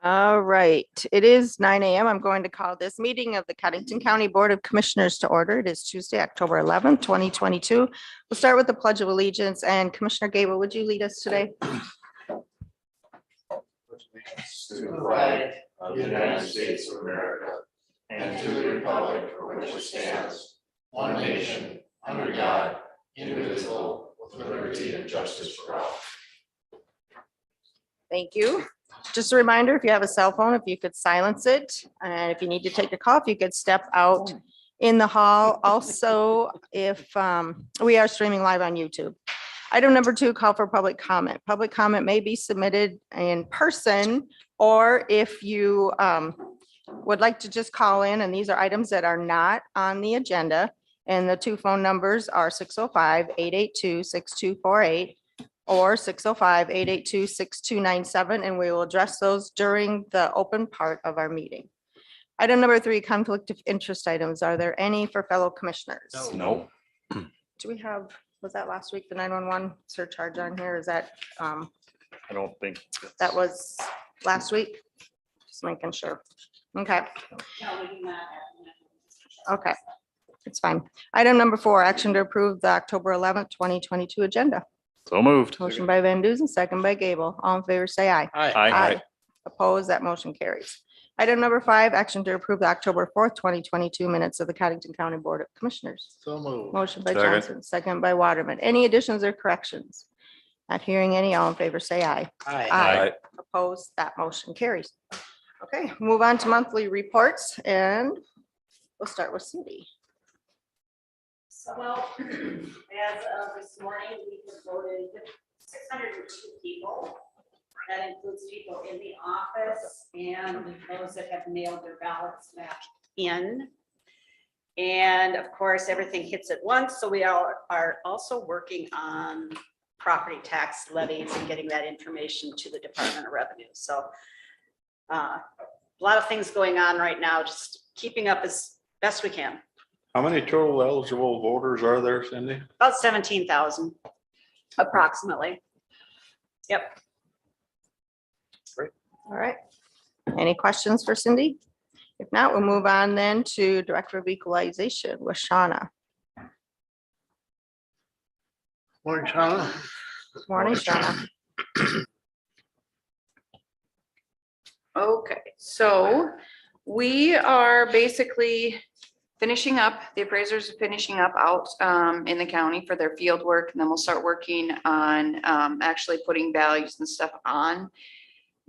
All right, it is 9 a.m. I'm going to call this meeting of the Codington County Board of Commissioners to order. It is Tuesday, October 11th, 2022. We'll start with the Pledge of Allegiance, and Commissioner Gable, would you lead us today? To the flag of the United States of America and to the republic for which it stands, one nation, under God, indivisible, with liberty and justice for all. Thank you. Just a reminder, if you have a cell phone, if you could silence it, and if you need to take a call, if you could step out in the hall. Also, if we are streaming live on YouTube. Item number 2, call for public comment. Public comment may be submitted in person, or if you would like to just call in, and these are items that are not on the agenda. And the 2 phone numbers are 605-882-6248 or 605-882-6297, and we will address those during the open part of our meeting. Item number 3, conflict of interest items. Are there any for fellow commissioners? No. Do we have, was that last week, the 911 surcharge on here? Is that, I don't think. that was last week? Just making sure. Okay. Okay, it's fine. Item number 4, action to approve the October 11th, 2022 agenda. So moved. Motion by Van Duzen, second by Gable. All in favor, say aye. Aye. Opposed, that motion carries. Item number 5, action to approve the October 4th, 2022 minutes of the Caddington County Board of Commissioners. So moved. Motion by Second. Johnson, second by Waterman. Any additions or corrections? Not hearing any, all in favor, say aye. Aye. Opposed, that motion carries. Okay, move on to monthly reports, and we'll start with Cindy. So, well, as of this morning, we have voted 602 people. That includes people in the office and those that have mailed their ballots back in. And of course, everything hits at once. So we are also working on property tax levies and getting that information to the Department of Revenue. So a lot of things going on right now, just keeping up as best we can. How many total eligible voters are there, Cindy? About 17,000 approximately. Yep. All right. Any questions for Cindy? If not, we'll move on then to Director of Equalization with Shauna. Morning, Shauna. Morning, Shauna. Okay, so we are basically finishing up, the appraisers are finishing up out in the county for their field work, and then we'll start working on actually putting values and stuff on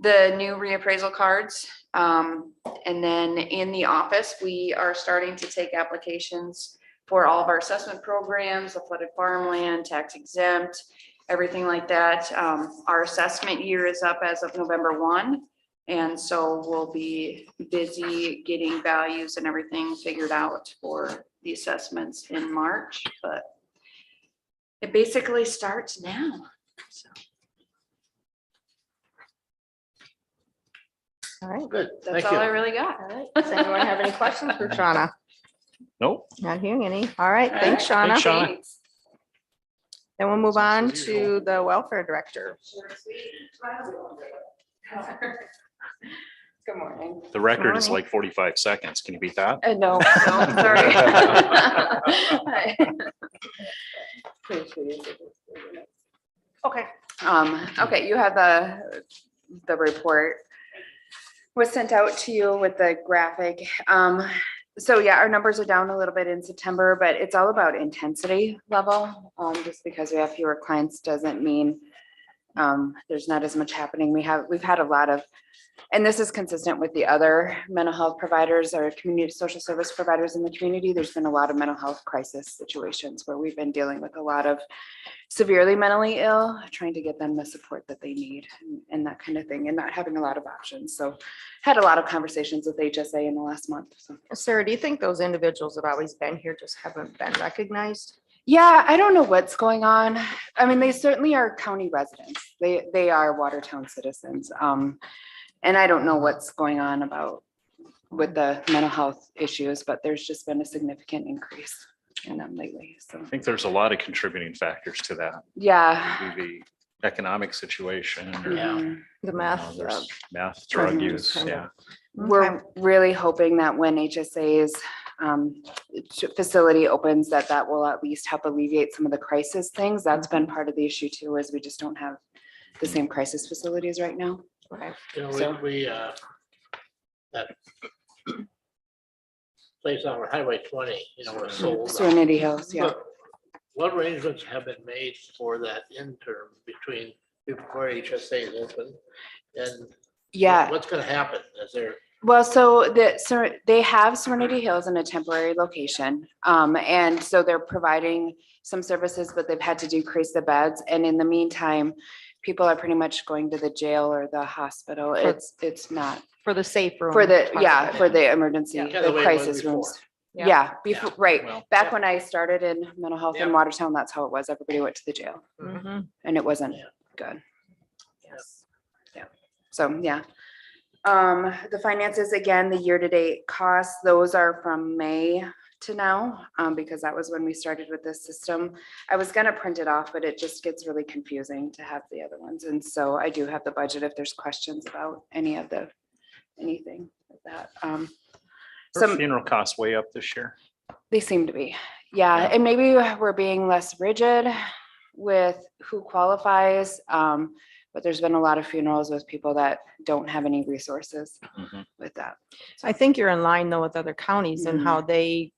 the new reappraisal cards. And then in the office, we are starting to take applications for all of our assessment programs, the flooded farmland, tax exempt, everything like that. Our assessment year is up as of November 1. And so we'll be busy getting values and everything figured out for the assessments in March, but it basically starts now. So All right. Good. that's Thank all you. I really got. All right. Does anyone have any questions for Shauna? Nope. Not hearing any. All right, All thanks, right, Shauna. Shauna. Thanks. Then we'll move on to the Welfare Director. Good morning. The record is Morning. like 45 seconds. Can you beat that? No, sorry. Okay. Okay, you have the report was sent out to you with the graphic. So yeah, our numbers are down a little bit in September, but it's all about intensity level. Just because we have fewer clients doesn't mean there's not as much happening. We've had a lot of, and this is consistent with the other mental health providers or community social service providers in the community. There's been a lot of mental health crisis situations where we've been dealing with a lot of severely mentally ill, trying to get them the support that they need and that kind of thing, and not having a lot of options. So had a lot of conversations with HSA in the last month. So. Sarah, do you think those individuals have always been here, just haven't been recognized? Yeah, I don't know what's going on. I mean, they certainly are county residents. They are Watertown citizens. And I don't know what's going on with the mental health issues, but there's just been a significant increase in them lately. So I think there's a lot of contributing factors to that. yeah, Maybe economic situation. or, Yeah. Mhm. The you math. know, there's Meth, drug Mhm. use, Kind of. yeah. We're really hoping that when HSA's facility opens, that will at least help alleviate some of the crisis things. That's been part of the issue too, is we just don't have the same crisis facilities right now. Right. You know, So- we, that place on Highway 20, you know, was sold. Serenity Hills, yeah. But what arrangements have been made for that interim between before HSA is open? And Yeah, what's gonna happen? Is there, well, so they have Serenity Hills in a temporary location. And so they're providing some services, but they've had to decrease the beds. And in the meantime, people are pretty much going to the jail or the hospital. It's not For the safe room. for the, part yeah, of it. for the emergency, Yeah. Kinda the the way it was crisis before. rooms. Yeah. Yeah, before, right. Well, Back Yeah. when I started in mental health in Yeah. Watertown, that's how it was. Everybody went to the jail Mhm. and it wasn't Yeah. good. Yes. So, yeah. The finances, again, the year-to-date costs, those are from May to now, because that was when we started with this system. I was gonna print it off, but it just gets really confusing to have the other ones. And so I do have the budget if there's questions about anything like that. Are Some, funeral costs way up this year? they seem to be, yeah, Yeah. and maybe we're being less rigid with who qualifies. But there's been a lot of funerals with people that don't have any resources Mhm. with that. I think you're in line though with other counties and how they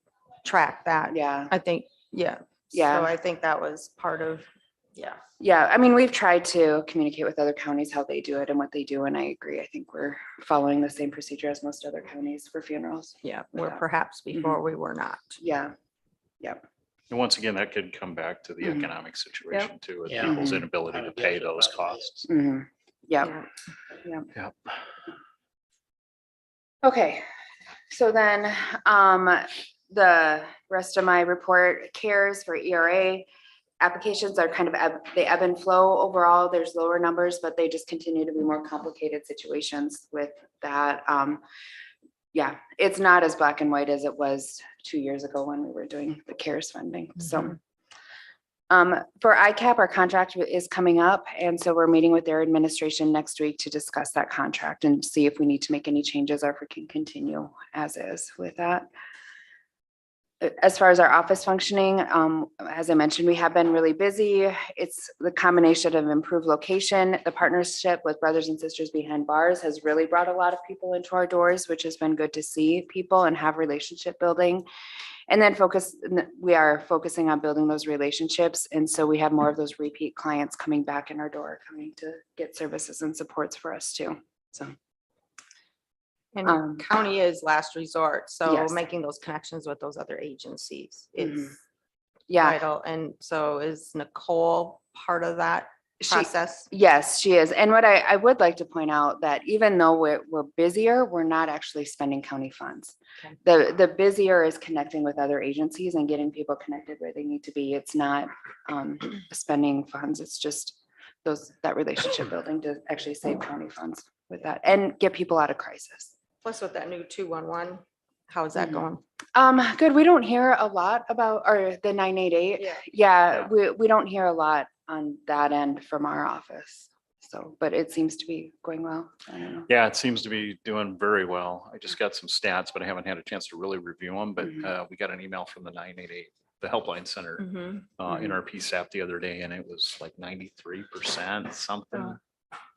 track that. Yeah, I think, yeah. Yeah. So I think that was part of, yeah. yeah. I mean, we've tried to communicate with other counties how they do it and what they do, and I agree. I think we're following the same procedure as most other counties for funerals. Yeah, where Yeah. perhaps before we were not. Yeah, And once again, that could come back to the Mhm. economic situation too, with Yeah. people's Mhm. inability I to would pay guess so, those but, yeah. costs. yeah. Yep. Okay, so then, the rest of my report, cares for ERA. Applications are kind of, they ebb and flow overall. There's lower numbers, but they just continue to be more complicated situations with that. Yeah, it's not as black and white as it was 2 years ago when we were doing the CARES funding, so. For ICAP, our contract is coming up, and so we're meeting with their administration next week to discuss that contract and see if we need to make any changes or if we can continue as is with that. As far as our office functioning, as I mentioned, we have been really busy. It's the combination of improved location. The partnership with Brothers and Sisters Behind Bars has really brought a lot of people into our doors, which has been good to see people and have relationship building. And then we are focusing on building those relationships. And so we have more of those repeat clients coming back in our door, coming to get services and supports for us too. So. And county is last resort, so Yes. making those connections with those other agencies Mhm. is Yeah, vital. And so is Nicole part of that she, process? yes, she is. And what I would like to point out that even though we're busier, we're not actually spending county funds. Okay. The busier is connecting with other agencies and getting people connected where they need to be. It's not spending funds. It's just that relationship building to actually save county funds with that and get people out of crisis. Plus with that new 211, how is that Mhm. going? Good. We don't hear a lot about, or the 988. Yeah. Yeah, we don't hear a lot on that end from our office. So, but it seems to be going well. I don't know. Yeah, it seems to be doing very well. I just got some stats, but I haven't had a chance to really review them. But Mhm. we got an email from the 988, the helpline center Mhm. in our PSAP the other day, and it was like 93% something.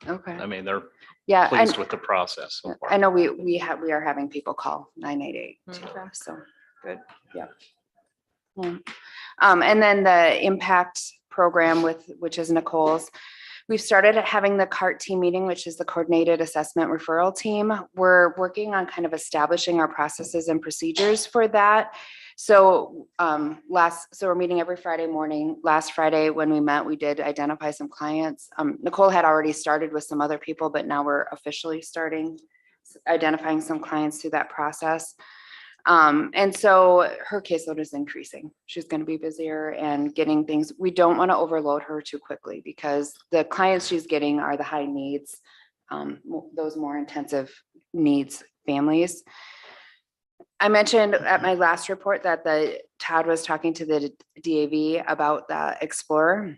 Okay. I mean, they're Yeah, pleased with the process so far. I know we are having people call 988 too, Okay. so. Good. Yeah. And then the impact program which is Nicole's. We've started having the CART team meeting, which is the Coordinated Assessment Referral Team. We're working on kind of establishing our processes and procedures for that. So we're meeting every Friday morning. Last Friday when we met, we did identify some clients. Nicole had already started with some other people, but now we're officially starting identifying some clients through that process. And so her caseload is increasing. She's going to be busier and getting things. We don't want to overload her too quickly because the clients she's getting are the high needs, those more intensive needs families. I mentioned at my last report that Todd was talking to the DAV about the Explorer.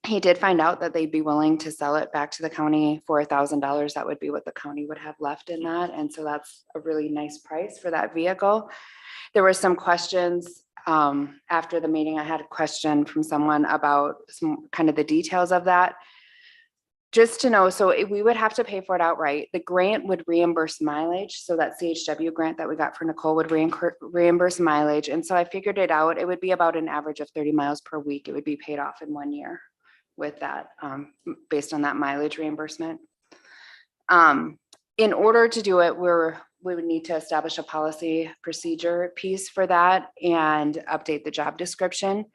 He did find out that they'd be willing to sell it back to the county for $1,000. That would be what the county would have left in that. And so that's a really nice price for that vehicle. There were some questions after the meeting. I had a question from someone about some kind of the details of that. Just to know, so we would have to pay for it outright. The grant would reimburse mileage. So that CHW grant that we got for Nicole would reimburse mileage. And so I figured it out. It would be about an average of 30 miles per week. It would be paid off in 1 year with that, based on that mileage reimbursement. In order to do it, we would need to establish a policy procedure piece for that and update the job description.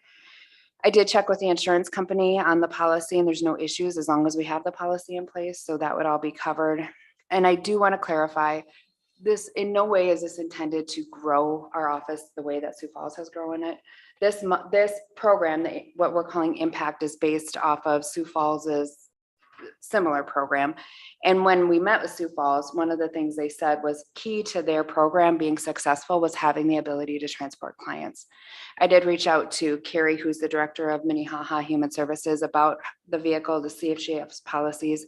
I did check with the insurance company on the policy and there's no issues as long as we have the policy in place. So that would all be covered. And I do want to clarify, this in no way is this intended to grow our office the way that Sioux Falls has grown it. This program, what we're calling Impact, is based off of Sioux Falls's similar program. And when we met with Sioux Falls, one of the things they said was key to their program being successful was having the ability to transport clients. I did reach out to Carrie, who's the director of Minnehaha Human Services, about the vehicle to see if she has policies.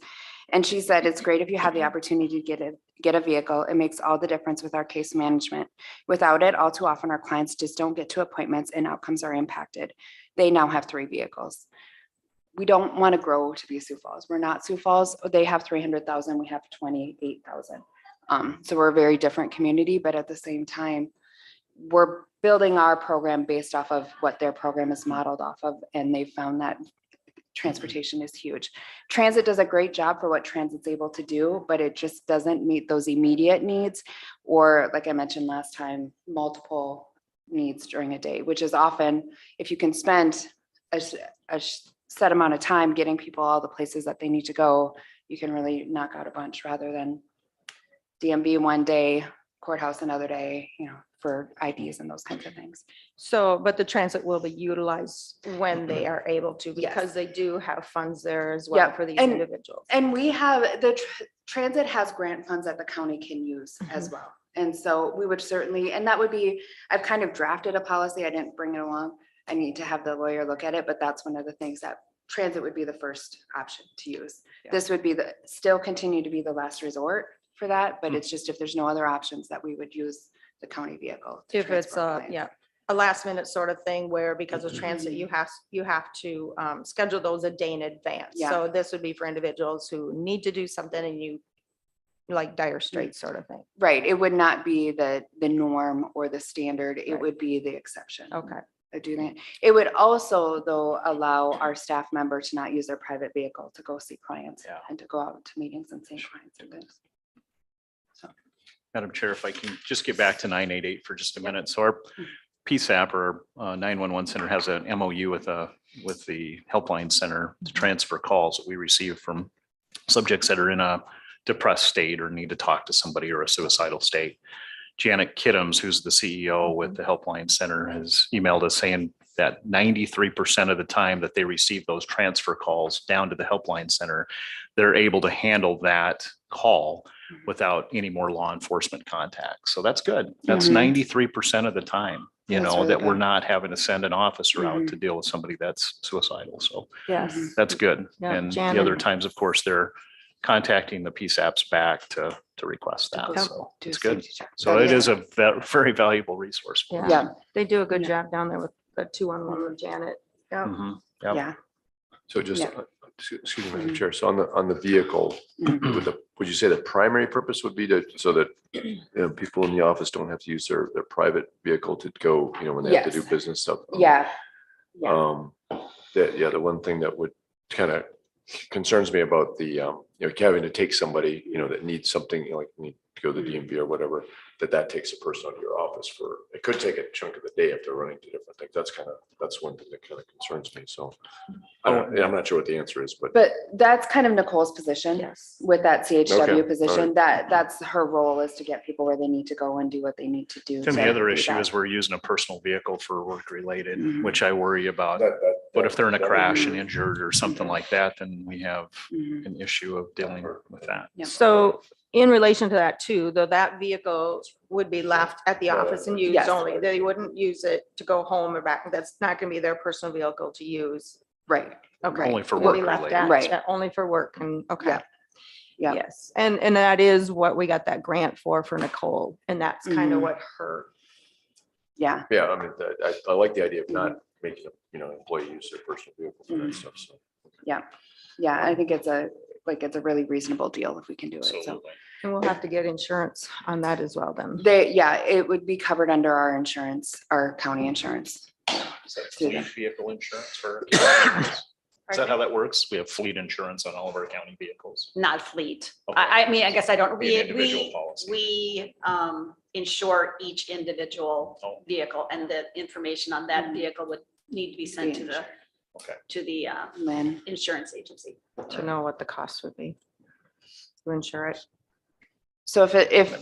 And she said, it's great if you have the opportunity to get a vehicle. It makes all the difference with our case management. Without it, all too often our clients just don't get to appointments and outcomes are impacted. They now have 3 vehicles. We don't want to grow to be Sioux Falls. We're not Sioux Falls. They have 300,000. We have 28,000. So we're a very different community, but at the same time, we're building our program based off of what their program is modeled off of. And they found that transportation is huge. Transit does a great job for what transit's able to do, but it just doesn't meet those immediate needs. Or like I mentioned last time, multiple needs during a day, which is often, if you can spend a set amount of time getting people all the places that they need to go, you can really knock out a bunch rather than DMV one day, courthouse another day, for IDs and those kinds of things. So, but the transit will be utilized when they are able to, because they do have funds there as well for these individuals. And we have, the transit has grant funds that the county can use as well. And so we would certainly, and that would be, I've kind of drafted a policy. I didn't bring it along. I need to have the lawyer look at it, but that's one of the things that transit would be the first option to use. Yeah. This would be still continue to be the last resort for that, but it's just if there's no other options that we would use the county vehicle. If it's a last minute sort of thing where because of transit, you have to schedule those a day in advance. Yeah. So this would be for individuals who need to do something and you like dire straits sort of thing. Right. It would not be the norm or the standard. It would be the exception. Okay. Do that. It would also, though, allow our staff member to not use their private vehicle to go see clients and to go out to meetings and see clients and things. So, Madam Chair, if I can just get back to 988 for just a minute. So our PSAP or 911 center has an MOU with the helpline center to transfer calls that we receive from subjects that are in a depressed state or need to talk to somebody or a suicidal state. Janet Kiddams, who's the CEO with the Helpline Center, has emailed us saying that 93% of the time that they receive those transfer calls down to the Helpline Center, they're able to handle that call without any more law enforcement contact. So that's good. That's 93% of the time, really that we're good. not having to send an officer out to deal with somebody that's suicidal. So Yes. that's good. Yeah, And Janet. the other times, of course, they're contacting the PSAPs back to request that. go So do a it's good. safety check. So it is a very valuable resource. For us. Yeah. They do a good Yeah. job down there with the 211 with Janet. Yeah. Mhm. Yep. Yeah. So just, Yeah. excuse me, Madam Chair, so on the vehicle, Mhm. would you say the primary purpose would be so that people in the office don't have to use their private vehicle to go, when they have to do Yes. business stuff? Yeah. The one thing that would kind of concerns me about the, having to take somebody, that needs something, like need to go to the DMV or whatever, that takes a person out of your office it could take a chunk of the day if they're running to different things. That's one thing that kind of concerns me. So I'm not sure what the answer is, but That's kind of Nicole's position. Yes. With that CHW Okay, position, all that's her role, is to get people where they need to go and do what they need to do. And to the other do issue that. is we're using a personal vehicle for work related, Mhm. which I worry about. But if they're in a crash and injured or something like that, then we have Mhm. an issue of dealing with that. Yep. So in relation to that too, though, that vehicle would be left at the office and used Yes. only. They wouldn't use it to go home or back. That's not going to be their personal vehicle to use. Right. Okay. Only for Will be work left related. at- Right. yeah, only for work and, okay. Yeah. Yeah. Yes, and that is what we got that grant for Nicole, and that's kind of Mhm. what her, Yeah, Yeah, I mean, I like the idea of not making, employee use their personal vehicle for that stuff, so. yeah, I think it's a really reasonable deal if we can do it, so. Absolutely. and we'll have to get insurance on that as well then. It would be covered under our insurance, our county insurance. Is that Do fleet that. vehicle insurance for? Is that how that works? We have fleet insurance on all of our county vehicles. Not fleet. Okay. I mean, I guess I don't, Be an individual policy. we insure each individual Oh. vehicle, and the information on that vehicle would need to be sent to the, Okay. to the Lynn, insurance agency. To know what the cost would be to insure it. so if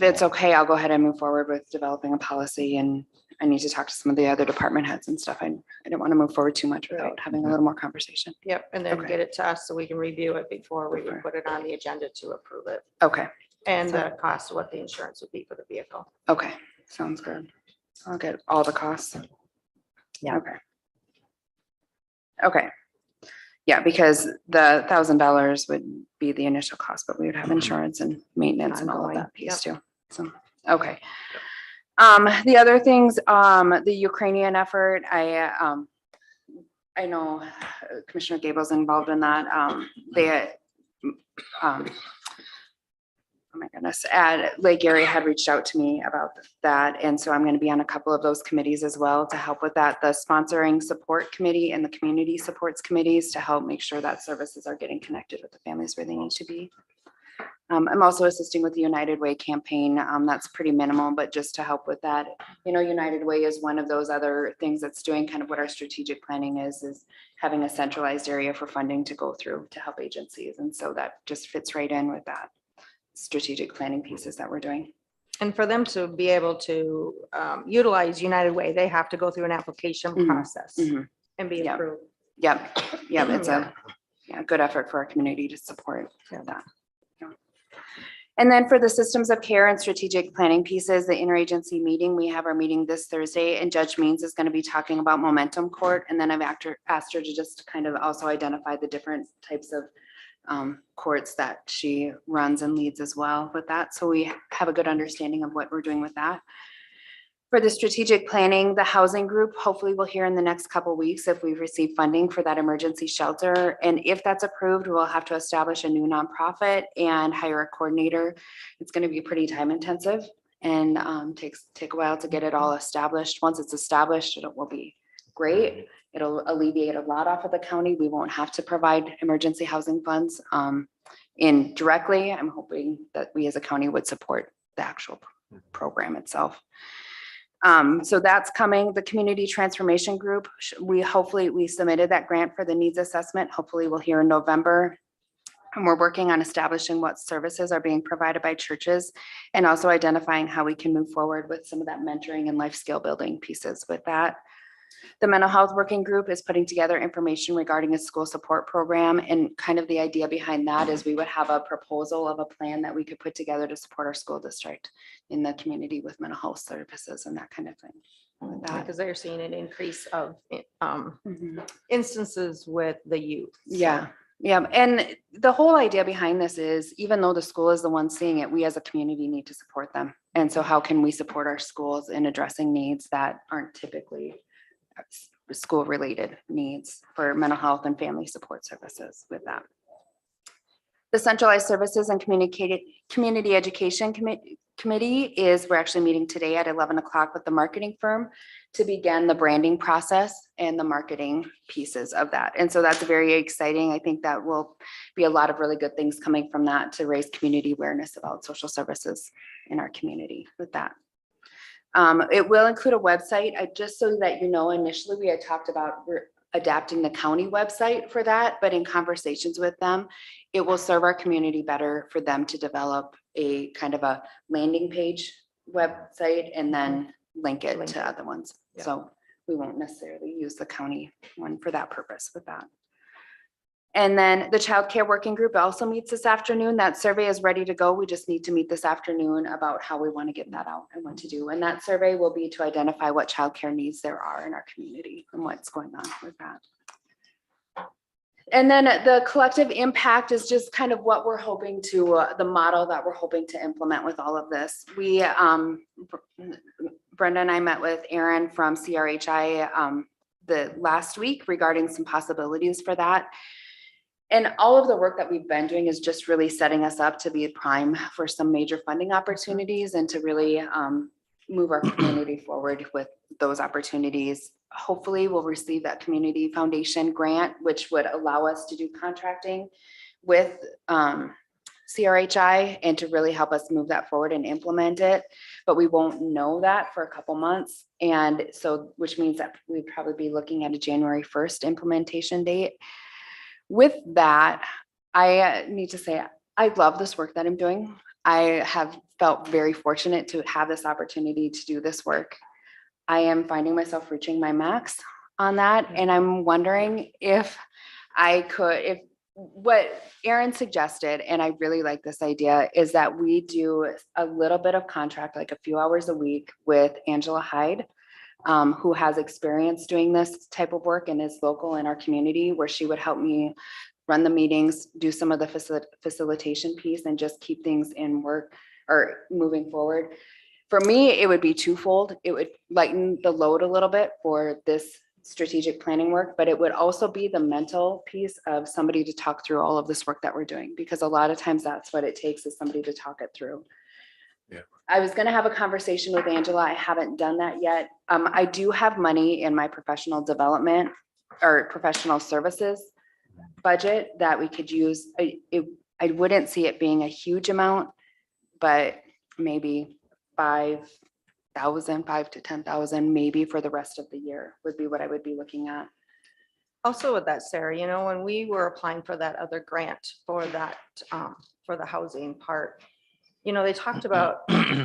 it's okay, I'll go ahead and move forward with developing a policy, and I need to talk to some of the other department heads and stuff. I don't want to move forward too much without Right. having a little more conversation. Yep, and then Okay. get it to us so we can review it before we Okay. put it on the agenda to approve it. Okay, And the cost of what the insurance would be for the vehicle. okay, sounds good. I'll get all the costs. Yeah. Okay. Okay. Yeah, because the $1,000 would be the initial cost, but we would have insurance and maintenance and all of Ongoing, that piece too. So, okay. The other things, the Ukrainian effort, I know Commissioner Gable's involved in that. Oh my goodness, Lake Erie had reached out to me about that. And so I'm going to be on a couple of those committees as well to help with that. The sponsoring support committee and the community supports committees to help make sure that services are getting connected with the families where they need to be. I'm also assisting with the United Way campaign. That's pretty minimal, but just to help with that. United Way is one of those other things that's doing kind of what our strategic planning is having a centralized area for funding to go through to help agencies. And so that just fits right in with that strategic planning pieces that we're doing. And for them to be able to utilize United Way, they have to go through an application Mhm. process Mhm. and be Yeah. approved. Yep, it's a good effort for our community to support that. Yeah. And then for the systems of care and strategic planning pieces, the interagency meeting, we have our meeting this Thursday, and Judge Means is going to be talking about momentum court. And then I've asked her to just kind of also identify the different types of courts that she runs and leads as well with that. So we have a good understanding of what we're doing with that. For the strategic planning, the housing group, hopefully we'll hear in the next couple of weeks if we've received funding for that emergency shelter. And if that's approved, we'll have to establish a new nonprofit and hire a coordinator. It's going to be pretty time intensive and take a while to get it all established. Once it's established, it will be great. It'll alleviate a lot off of the county. We won't have to provide emergency housing funds indirectly. I'm hoping that we as a county would support the actual program itself. So that's coming. The community transformation group, we submitted that grant for the needs assessment. Hopefully we'll hear in November. And we're working on establishing what services are being provided by churches and also identifying how we can move forward with some of that mentoring and life skill building pieces with that. The mental health working group is putting together information regarding a school support program, and kind of the idea behind that is we would have a proposal of a plan that we could put together to support our school district in the community with mental health services and that kind of thing. With that. Because they're seeing an increase of Mhm. instances with the youth. So, Yeah, and the whole idea behind this is even though the school is the one seeing it, we as a community need to support them. And so how can we support our schools in addressing needs that aren't typically school related needs for mental health and family support services with that. The centralized services and community education committee is, we're actually meeting today at 11 o'clock with the marketing firm to begin the branding process and the marketing pieces of that. And so that's very exciting. I think that will be a lot of really good things coming from that to raise community awareness about social services in our community with that. It will include a website. Just so that you know, initially we had talked about adapting the county website for that, but in conversations with them, it will serve our community better for them to develop a kind of a landing page website and then link it to other ones. Yeah. So we won't necessarily use the county one for that purpose with that. And then the child care working group also meets this afternoon. That survey is ready to go. We just need to meet this afternoon about how we want to get that out and what to do. And that survey will be to identify what child care needs there are in our community and what's going on with that. And then the collective impact is just kind of what we're hoping to, the model that we're hoping to implement with all of this. We, Brenda and I met with Aaron from CRHI the last week regarding some possibilities for that. And all of the work that we've been doing is just really setting us up to be prime for some major funding opportunities and to really move our community forward with those opportunities. Hopefully we'll receive that community foundation grant, which would allow us to do contracting with CRHI and to really help us move that forward and implement it. But we won't know that for a couple months. And so, which means that we'd probably be looking at a January 1st implementation date. With that, I need to say, I love this work that I'm doing. I have felt very fortunate to have this opportunity to do this work. I am finding myself reaching my max on that. And I'm wondering if I could, if what Aaron suggested, and I really like this idea, is that we do a little bit of contract, like a few hours a week with Angela Hyde, who has experience doing this type of work and is local in our community, where she would help me run the meetings, do some of the facilitation piece, and just keep things in work or moving forward. For me, it would be twofold. It would lighten the load a little bit for this strategic planning work, but it would also be the mental piece of somebody to talk through all of this work that we're doing, because a lot of times that's what it takes, is somebody to talk it through. Yeah. I was going to have a conversation with Angela. I haven't done that yet. I do have money in my professional development or professional services budget that we could use. I wouldn't see it being a huge amount, but maybe 5,000, 5 to 10,000, maybe for the rest of the year would be what I would be looking at. Also with that, Sarah, you know, when we were applying for that other grant for that, for the housing part, you know, they talked about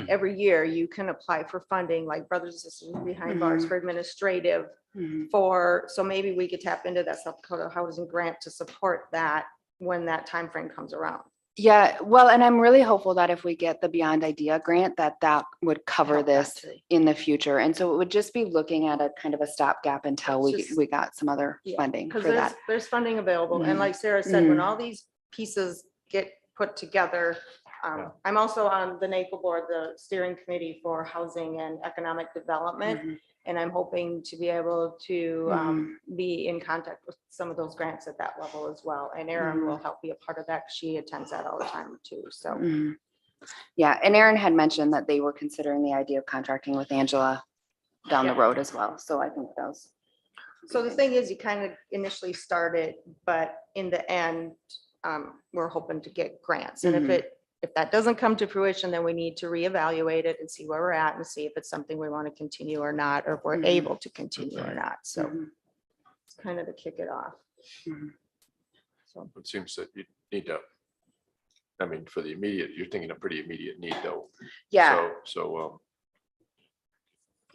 every year you can apply for funding, like Brothers and Sisters Behind Bars for administrative for, so maybe we could tap into that South Dakota housing grant to support that when that time frame comes around. Yeah, well, and I'm really hopeful that if we get the Beyond Idea grant, that would cover Help that this too. in the future. And so it would just be looking at a kind of a stopgap until It's just- we got some other Yeah, funding for Because that. there's funding available. And like Sarah said, when all these pieces get put together, I'm also on the NAPO board, the steering committee for housing and economic development. And I'm hoping to be able to be in contact with some of those grants at that level as well. And Erin will help be a part of that. She attends that all the time too. So. Yeah, and Aaron had mentioned that they were considering the idea of contracting with Angela down the road as well. So I think that was. So the thing is, you kind of initially started, but in the end, we're hoping to get grants. And if that doesn't come to fruition, then we need to reevaluate it and see where we're at and see if it's something we want to continue or not, or if we're able to continue or not. So it's kind of to kick it off. So It seems that you need to, I mean, for the immediate, you're thinking a pretty immediate need though. Yeah. So,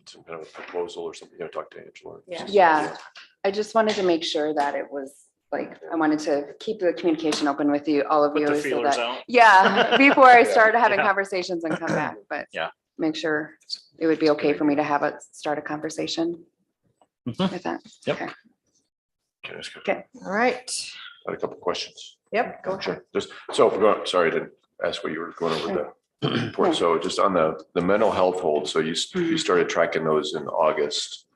some kind of a proposal or something, talk to Angela. Yeah. I just wanted to make sure that it was like, I wanted to keep the communication open with you, all of Put you. the so feelers that- out. Yeah, before I started having Yeah. conversations and come back, but Yeah. make sure it would be okay for me to start a conversation with that. Yep. Okay. Can I ask Okay. all right. I had a couple questions? Yep, go ahead. Sure. Just, so if we're going, sorry, I didn't ask what you were going over the report. So just on the mental health hold, so you started tracking those in August.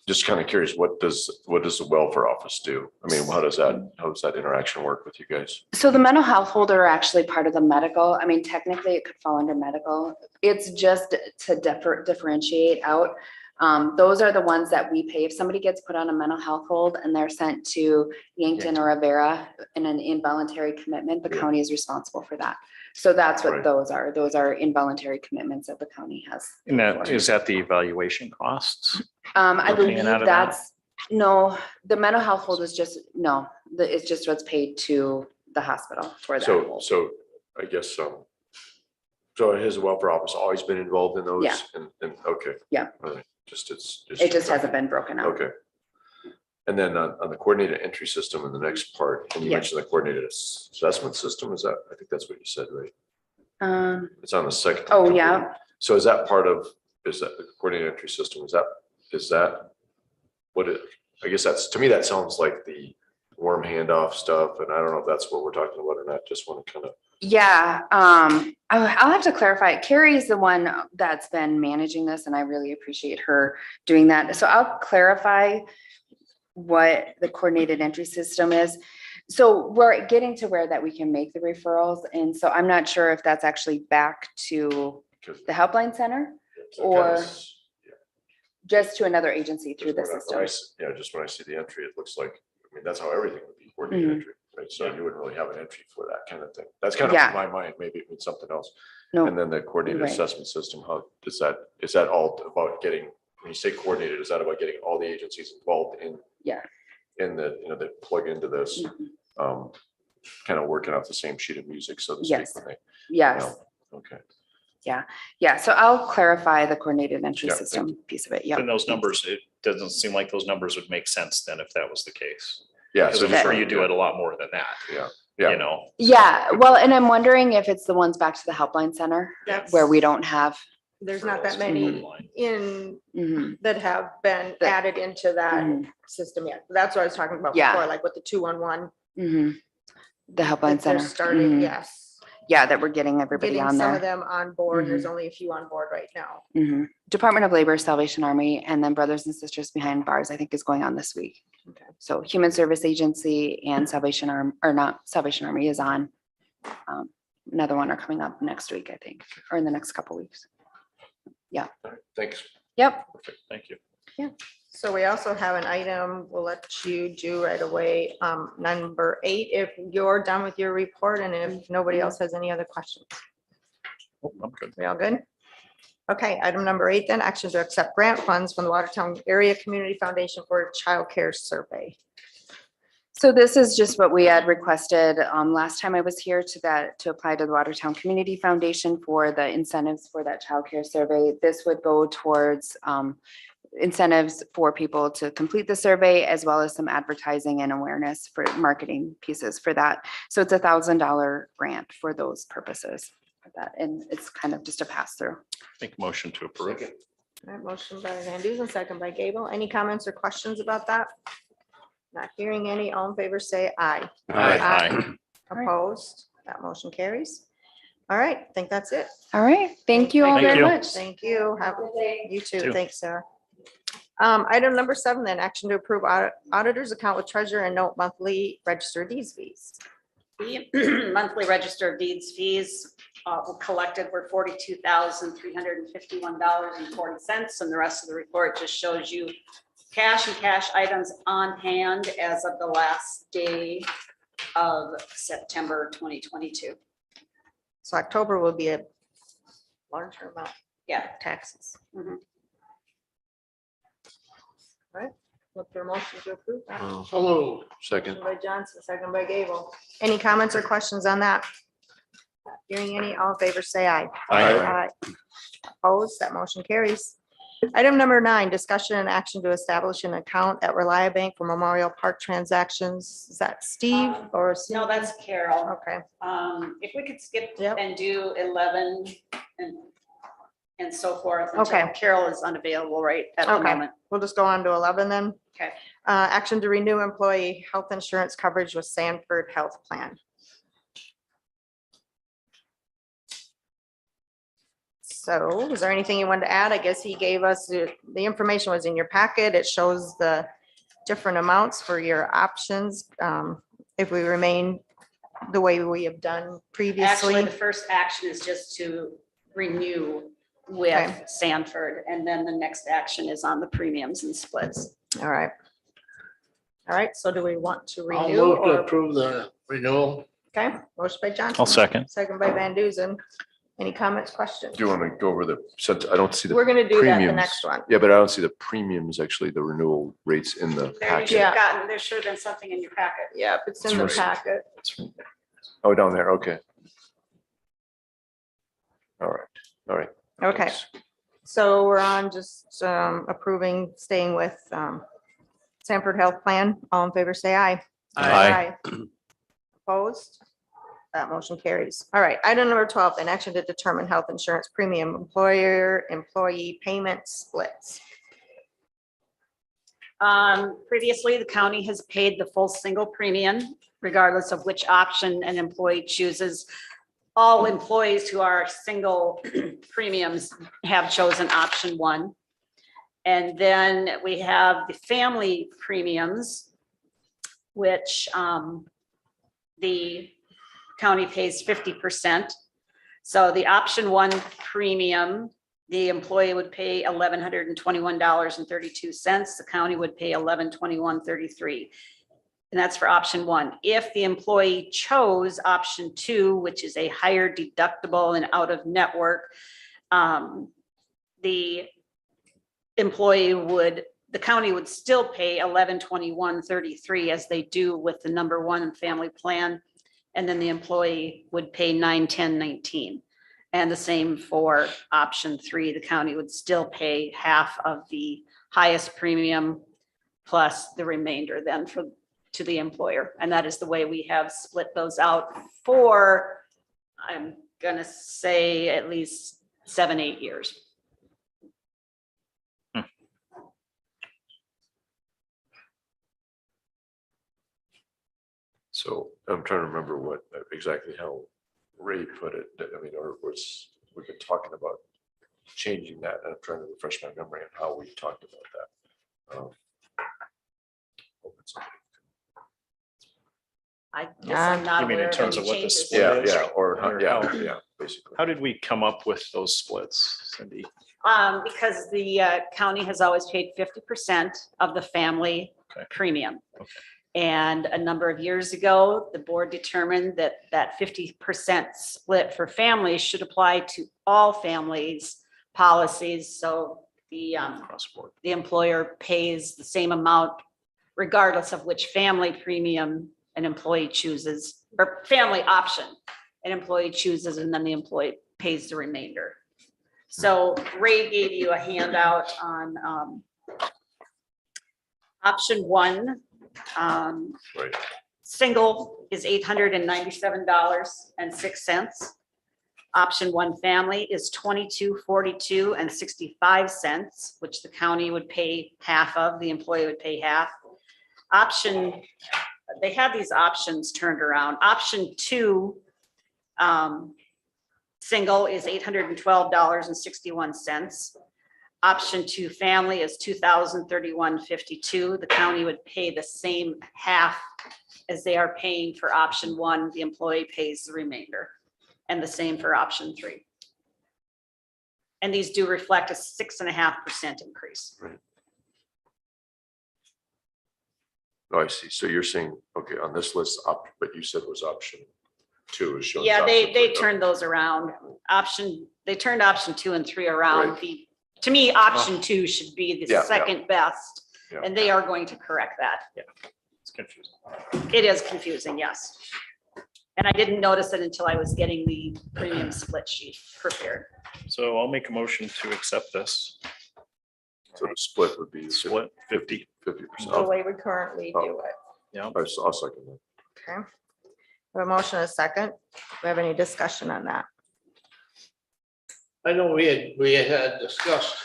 Just kind of curious, what does the welfare office do? I mean, how does that interaction work with you guys? So the mental health holder are actually part of the medical. I mean, technically it could fall under medical. It's just to differentiate out. Those are the ones that we pay. If somebody gets put on a mental health hold and they're sent to Yankton or Avera in an involuntary commitment, the county is responsible for that. So that's what Right. those are. Those are involuntary commitments that the county has. And that, is that the evaluation costs? I We're paying believe out of that? that's, no, the mental health hold is just, no, it's just what's paid to the hospital for that. hold. So I guess, so has the welfare office always been involved in those? Yeah. And okay. Yeah. All right. It just hasn't been broken out. Okay. And then on the coordinated entry system in the next part, and you Yeah. mentioned the coordinated assessment system, is that, I think that's what you said, right? It's on the second. Oh, yeah. So is that the coordinated entry system, is that what it, I guess to me, that sounds like the warm handoff stuff, and I don't know if that's what we're talking about or not, just want to kind of. Yeah, I'll have to clarify. Carrie is the one that's been managing this and I really appreciate her doing that. So I'll clarify what the coordinated entry system is. So we're getting to where that we can make the referrals. And so I'm not sure if that's actually back to the helpline center or just to another agency through the system. Yeah, just when I see the entry, it looks like, I mean, that's how everything would be coordinated Mhm. entry, right? So you wouldn't really have an entry for that kind of thing. That's kind of Yeah. in my mind, maybe it means something else. No, And then the coordinated right. assessment system, how does that, is that all about getting, when you say coordinated, is that about getting all the agencies involved in? Yeah. In the, you know, that plug into this, Mhm. kind of working off the same sheet of music, so to speak. Yes. when they- Yes. Okay. Yeah. So I'll clarify the coordinated entry Yeah, system piece of it. Yeah. And those numbers, it doesn't seem like those numbers would make sense then if that was the case. Yeah. Because So I'm just sure wanna- you do it a lot more than that, Yeah. you know? Yeah. Well, and I'm wondering if it's the ones back to the helpline center That's, where we don't have. there's not that referrals many from line. in Mhm, that have been That- added into that mhm, system yet. That's what I was talking about Yeah. before, like with the 211. mhm. The helpline that they're center. starting, Mhm. yes. Yeah, that we're getting everybody Getting on some of there. them on board. There's Mhm. only a few on board right now. Mhm. Department of Labor, Salvation Army, and then Brothers and Sisters Behind Bars, I think is going on this week. Okay. So Human Service Agency and Salvation Army, or not, Salvation Army is on. Another one are coming up next week, I think, or in the next couple weeks. All right, thanks. Yep. Perfect, thank you. So we also have an item we'll let you do right away. Number 8, if you're done with your report and if nobody else has any other questions. Oh, I'm good. We all good? Okay, item number 8 then, action to accept grant funds from the Watertown Area Community Foundation for a child care survey. So this is just what we had requested last time I was here to apply to the Watertown Community Foundation for the incentives for that childcare survey. This would go towards incentives for people to complete the survey, as well as some advertising and awareness for marketing pieces for that. So it's $1,000 grant for those purposes. For that, and it's kind of just a pass through. Make a motion to approve. Second. All right, motion by Van Duzen, second by Gable. Any comments or questions about that? Not hearing any. All in favor, say aye. Aye. Opposed? That motion carries. All right, I think that's it. All right, thank you all Thank very you. much. Thank you. Have a good day. You too. Too. Thanks, Sarah. Item number 7, then action to approve auditor's account with treasurer and note monthly register deeds fees. The monthly register of deeds fees collected were $42,351.40. And the rest of the report just shows you cash and cash items on hand as of the last day of September 2022. So October will be a larger amount Yeah. of taxes. Mhm. Look for a motion to approve that. Hello. Second. Motion by Johnson, second by Gable. Any comments or questions on that? Not hearing any, all in favor, say aye. Aye. Opposed, that motion carries. Item number 9, discussion and action to establish an account at Reliabank for Memorial Park transactions. Is that Steve or? No, that's Carol. Okay, If we could skip Yep. and do 11 and so forth. Until Okay. Carol is unavailable right at the Okay. moment. we'll just go on to 11 then. Okay. Action to renew employee health insurance coverage with Sanford Health Plan. So is there anything you wanted to add? I guess he gave us, the information was in your packet. It shows the different amounts for your options. If we remain the way we have done Actually, previously. the first action is just to renew with Okay. Sanford, and then the next action is on the premiums and splits. All right. All right, so do we want to I'll renew move to or, approve the renewal. okay, motion by Johnson. I'll second. Second by Van Duzen. Any comments, questions? Do you want to go over I don't see the. We're gonna do that the premiums. next one. Yeah, but I don't see the premiums, actually, the renewal rates in the There you should packet. Yeah. have gotten, there should have been something in your packet. Yep, it's in the It's- packet. Oh, down there, okay. All right. Okay, Thanks. so we're on just approving, staying with Sanford Health Plan. All in favor, say aye. Aye. Opposed? That motion carries. All right, item number 12, an action to determine health insurance premium employer-employee payment splits. Previously, the county has paid the full single premium regardless of which option an employee chooses. All employees who are single premiums have chosen option 1. And then we have the family premiums, which the county pays 50%. So the option 1 premium, the employee would pay $1,121.32. The county would pay $1,121.33. And that's for option 1. If the employee chose option 2, which is a higher deductible and out of network, the county would still pay $1,121.33 as they do with the number 1 family plan. And then the employee would pay $910.19. And the same for option 3, the county would still pay half of the highest premium plus the remainder then to the employer. And that is the way we have split those out for, I'm gonna say, at least 7-8 years. So I'm trying to remember what exactly how Ray put it. I mean, or was, we've been talking about changing that. And I'm trying to refresh my memory on how we talked about that. I guess I'm not You mean in aware of terms any of what the changes. split Yeah, is? yeah, or, Or yeah, how- yeah, basically. How did we come up with those splits, Cindy? Because the county has always paid 50% of the family Okay. premium. Okay. And a number of years ago, the board determined that that 50% split for families should apply to all families' policies. So the Across the board. the employer pays the same amount regardless of which family premium an employee chooses, or family option an employee chooses, and then the employee pays the remainder. So Ray gave you a handout on option 1. Right. Single is $897.06. Option 1 family is $22.42.65, which the county would pay half of, the employee would pay half. They have these options turned around. Option 2, single is $812.61. Option 2 family is $2,031.52. The county would pay the same half as they are paying for option 1. The employee pays the remainder. And the same for option 3. And these do reflect a 6.5% increase. Right. Oh, I see. So you're saying, okay, on this list up, but you said was option 2 is showing. Yeah, they option 3. turned those around. They turned option 2 and 3 around. Right. To me, option 2 should be the Yeah, yeah. second best, Yeah. and they are going to correct that. It's confusing. It is confusing, yes. And I didn't notice it until I was getting the premium split sheet prepared. So I'll make a motion to accept this So the split would be split 50. 50%. The way we currently do it. Yeah. I'll second that. Okay. We have a motion, a second. Do we have any discussion on that? I know we had discussed,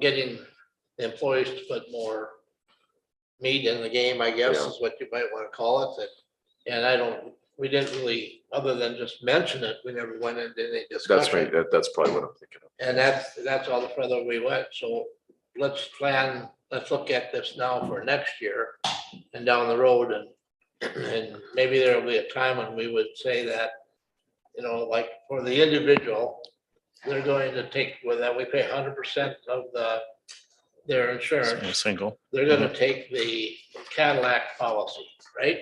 getting the employees to put more meat in the game, I guess, Yeah. is what you might want to call it. And we didn't really, other than just mention it, we never went into any That's discussion. right. That's probably what I'm thinking of. And that's all the further we went. So let's look at this now for next year and down the road, and maybe there'll be a time when we would say that, like for the individual, they're going to take, with that, we pay 100% of their insurance. Single. They're gonna take the Cadillac policy, right?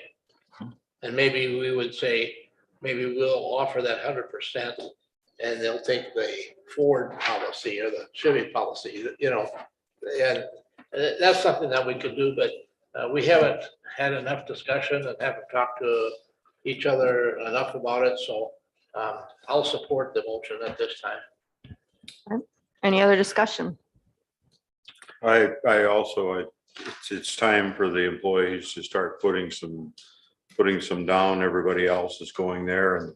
And maybe we would say, maybe we'll offer that 100% and they'll take the Ford policy or the Chevy policy, and that's something that we could do, but we haven't had enough discussion and haven't talked to each other enough about it, so I'll support the motion at this time. Any other discussion? I it's time for the employees to start putting some down. Everybody else is going there, and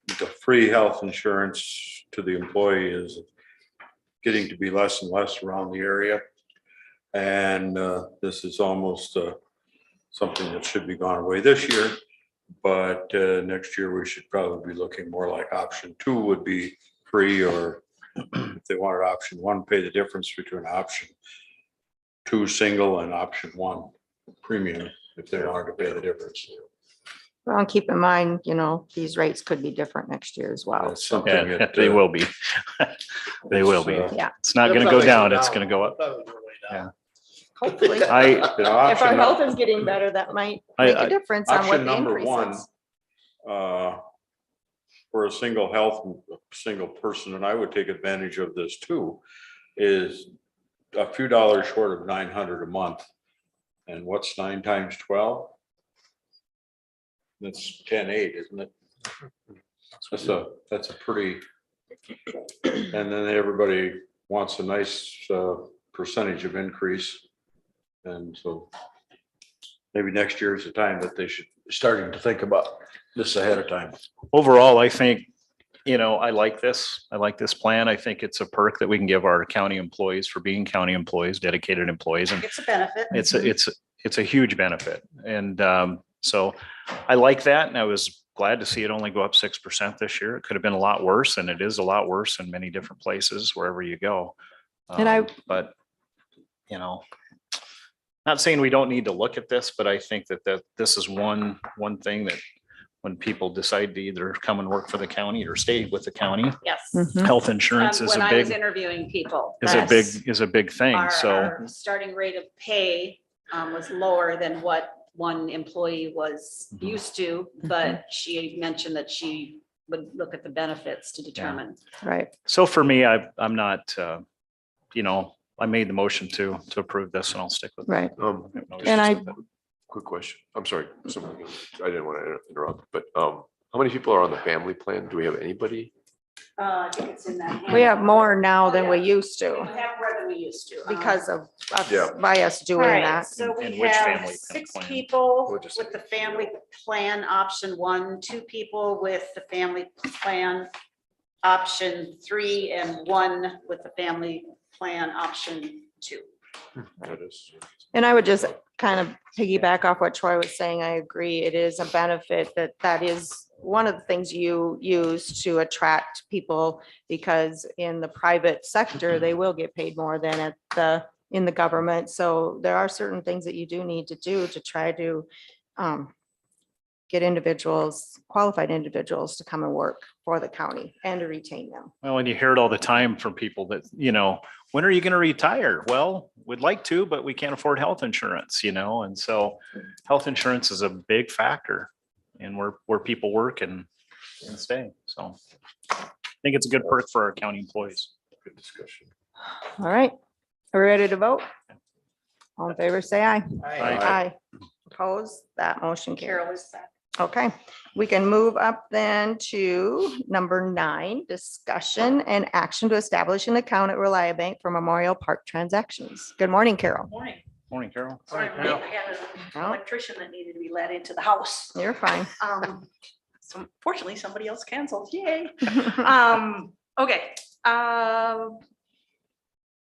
the free health insurance to the employee is getting to be less and less around the area. And this is almost something that should be gone away this year. But next year, we should probably be looking more like option 2 would be free, or if they wanted option 1, pay the difference between option 2 single and option 1 premium, if they wanted to pay the difference. Well, and keep in mind, these rates could be different next year as well. That's something Yeah, that, they will be. They will be. Yeah, It's not gonna go down, it's gonna go up. Yeah. hopefully. If I, our Option health is getting better, that might make a difference on what option the number increase 1, is. for a single person, and I would take advantage of this too, is a few dollars short of 900 a month. And what's 9 times 12? That's 10.8, isn't it? That's a pretty, and then everybody wants a nice percentage of increase. And so maybe next year is the time that they should starting to think about this ahead of time. overall, I think, I like this. I like this plan. I think it's a perk that we can give our county employees for being county employees, dedicated employees. And It's a benefit. it's a huge benefit. And so I like that. And I was glad to see it only go up 6% this year. It could have been a lot worse, and it is a lot worse in many different places wherever you go. And But, not saying we don't need to look at this, but I think that this is one thing that when people decide to either come and work for the county or stay with the county, Yes. Mhm. health insurance is When a I was big, interviewing people. is a big thing. Our So, starting rate of pay was lower than what one employee was Mhm. used to, but she mentioned that she would look at the benefits to determine. Right. so for me, I'm not, I made the motion to approve this, and I'll stick with it. Right. And I- Quick question. I'm sorry. I didn't want to interrupt, but how many people are on the family plan? Do we have anybody? I think it's in that. We have more now than we Yeah. used We to have more than we used to. because of us, Yeah. by us doing Alright, that. so And we which have family 6 plan? people We'll just with say- the family plan option 1, 2 people with the family plan option 3, and 1 with the family plan option 2. That is- And I would just kind of piggyback off what Troy was saying. I agree. It is a benefit that is one of the things you use to attract people, because in the private sector, they will get paid more than in the government. So there are certain things that you do need to do to try to get qualified individuals to come and work for the county and to retain them. Well, and you hear it all the time from people that, when are you going to retire? Well, we'd like to, but we can't afford health insurance, and so health insurance is a big factor in where people work and stay. So I think it's a good perk for our county employees. Good discussion. All right. Are we ready to vote? All in favor, say aye. Aye. Opposed? That motion carries. Carol is that. Okay, we can move up then to number 9, discussion and action to establish an account at Reliabank for Memorial Park transactions. Good morning, Carol. Morning. Morning, Carol. Sorry, I had an electrician that needed to be let into the house. You're fine. So fortunately, somebody else canceled. Yay. Okay.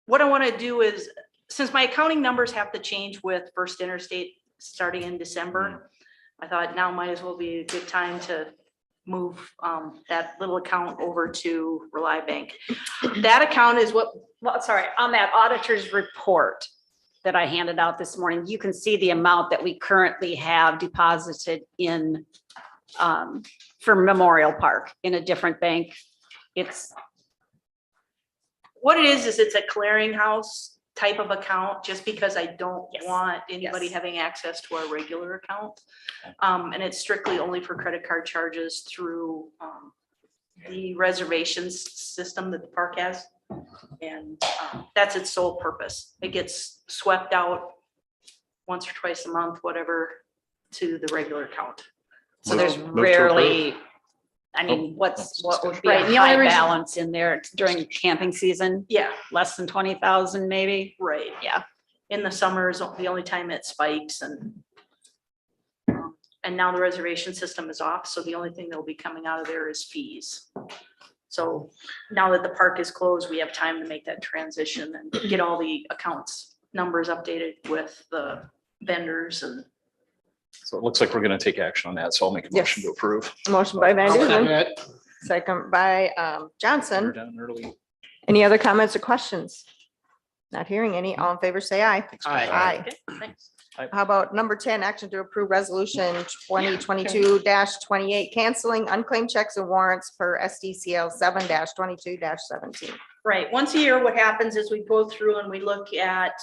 What I want to do is, since my accounting numbers have to change with First Interstate starting in December, I thought now might as well be a good time to move that little account over to Reliabank. That account is on that auditor's report that I handed out this morning, you can see the amount that we currently have deposited in for Memorial Park in a different bank. It's what it is it's a clearinghouse type of account, just because I don't want anybody having access to our regular account. And it's strictly only for credit card charges through the reservations system that the park has. And that's its sole purpose. It gets swept out once or twice a month, whatever, to the regular account. So there's Move to rarely, I mean, what would be Right, a and the only high reason- balance in there during camping season? Yeah, Less than 20,000 maybe? right. Yeah. In the summer is the only time it spikes, and now the reservation system is off, so the only thing that will be coming out of there is fees. So now that the park is closed, we have time to make that transition and get all the accounts numbers updated with the vendors and. So it looks like we're going to take action on that. So I'll make a motion to Yes. approve. Motion by Van I'll second Duzen, it. second by We're Johnson. done early. Any other comments or questions? Not hearing any. All in favor, say aye. Aye. Aye. Okay, thanks. How about number 10, action to approve resolution 2022-28, canceling unclaimed checks and warrants per Sdcl 7-22-17. Right, once a year, what happens is we go through and we look at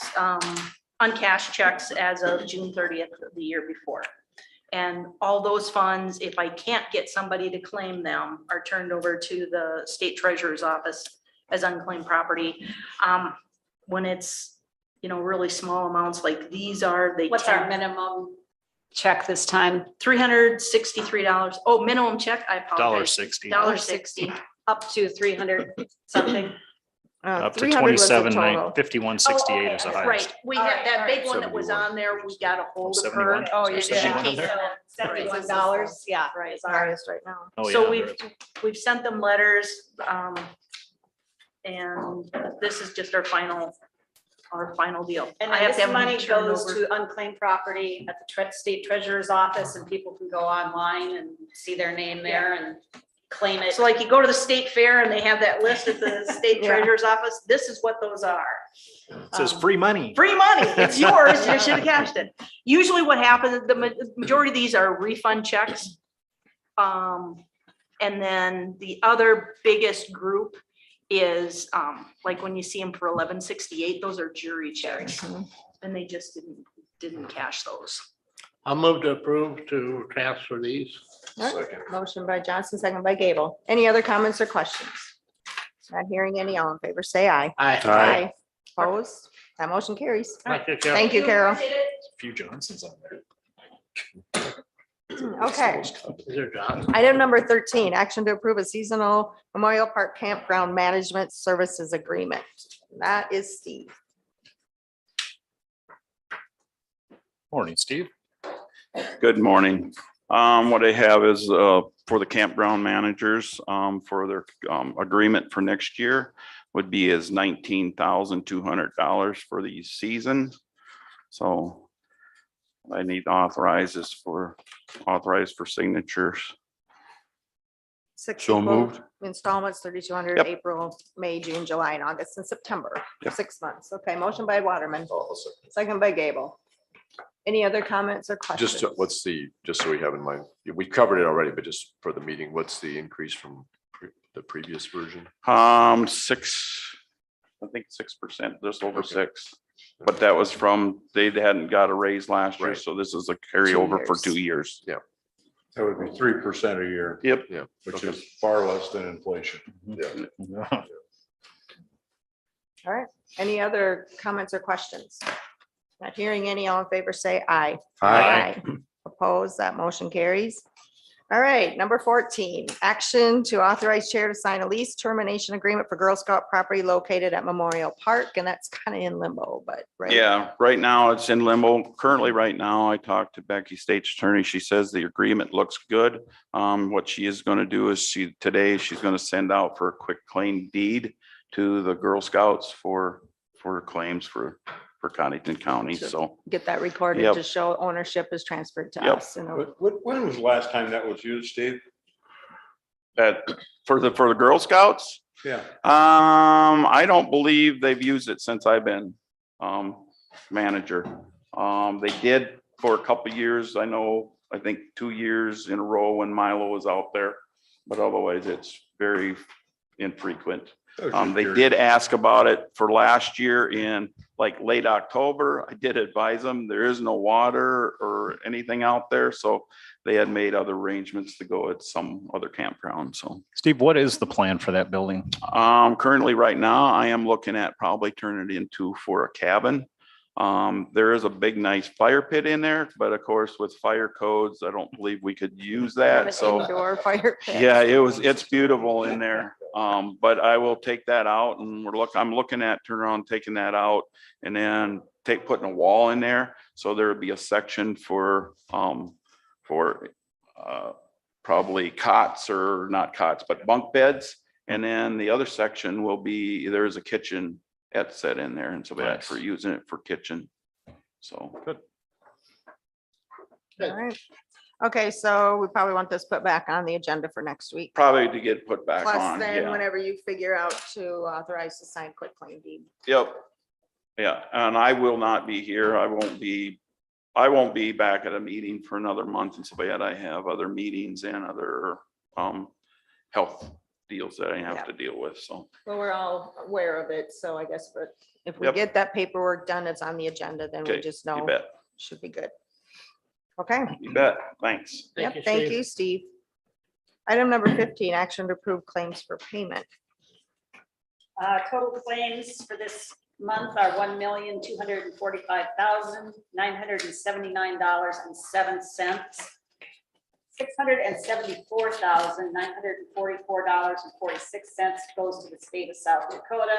uncashed checks as of June 30th of the year before. And all those funds, if I can't get somebody to claim them, are turned over to the state treasurer's office as unclaimed property. When it's, really small amounts like these are, they. What's our minimum check this time? $363. Oh, minimum check, I apologize. $1.60. $1.60. Up to 300 something? Up to 300 was the 27, total. 5168 is the highest. Right, we had that big one that was 71. on there, we got a hold of 71? her. Oh, you and did. she 71 came there? in. $71, yeah. Right. It's highest right now. Oh, So yeah, we've sent them letters, and this is just our final deal. And I then have to this have them money turned goes over. to unclaimed property at the state treasurer's office, and people can go online and see their name there and claim it. So like you go to the state fair and they have that list at the state Yeah. treasurer's office, this is what those are. It says free money. Free money, it's yours, you should have cashed it. Usually what happens, the majority of these are refund checks. And then the other biggest group is, like when you see them for 1168, those are jury checks. And they just didn't cash those. I'll move to approve to transfer these. All right. Second. Motion by Johnson, second by Gable. Any other comments or questions? Not hearing any. All in favor, say aye. Aye. Opposed? That motion carries. Thank you, Carol. Thank you, Carol. A few Johnsons on there. Okay. Is there John? Item number 13, action to approve a seasonal Memorial Park Campground Management Services Agreement. That is Steve. Morning, Steve. Good morning. What I have is for the campground managers, for their agreement for next year would be is $19,200 for the season. So I need to authorize this authorized for signatures. Six So equal moved. installments, 3,200, Yep. April, May, June, July, and August, and September. Yep. 6 months. Okay, motion by Waterman, I'll second. second by Gable. Any other comments or questions? Just just so we have in mind, we covered it already, but just for the meeting, what's the increase from the previous version? 6%, just over 6. But that was from, they hadn't got a raise last year, Right. so this is a carryover for years. 2 years. That would be 3% a year, Yep. Yeah. which Okay. is far less than inflation. Yeah. All right, any other comments or questions? Not hearing any, all in favor, say aye. Aye. Opposed, that motion carries. All right, number 14, action to authorize chair to sign a lease termination agreement for Girl Scout property located at Memorial Park, and that's kind of in limbo, but. right Yeah, right now it's in limbo. Currently, right now, I talked to Becky, state's attorney. She says the agreement looks good. What she is gonna do is today she's gonna send out for a quick claim deed to the Girl Scouts for claims for Codington County, so. Get that recorded Yep. to show ownership is transferred to Yep. us. and When was the last time that was used, Steve? That, for the Girl Scouts, Yeah. I don't believe they've used it since I've been, manager. They did for a couple of years, I think 2 years in a row when Milo was out there, but otherwise it's very infrequent. They did ask about it for last year in like late October. I did advise them, there is no water or anything out there, so they had made other arrangements to go at some other campground, so. Steve, what is the plan for that building? Currently, right now, I am looking at probably turning it into for a cabin. There is a big, nice fire pit in there, but of course, with fire codes, I don't believe we could use that, so. Indoor fire pit. Yeah, it's beautiful in there. But I will take that out and I'm looking at turn around, taking that out and then putting a wall in there. So there would be a section for probably cots or not cots, but bunk beds. And then the other section will be, there is a kitchen at set in there, and so that's for using it for kitchen. So. Good. All right. Okay, so we probably want this put back on the agenda for next week. Probably to get put back Plus on, then yeah. whenever you figure out to authorize to sign quit claim deed. Yep. Yeah, and I will not be here. I won't be back at a meeting for another month and so bad. I have other meetings and other health deals that I have to deal with, so. Well, we're all aware of it, so I guess, but if we Yep. get that paperwork done, it's on the agenda, then we Okay, just you know, bet, should be good. Okay, you bet. Thanks. yep, thank you, Steve. Item number 15, action to approve claims for payment. Total claims for this month are $1,245,979.07. $674,944.46 goes to the state of South Dakota,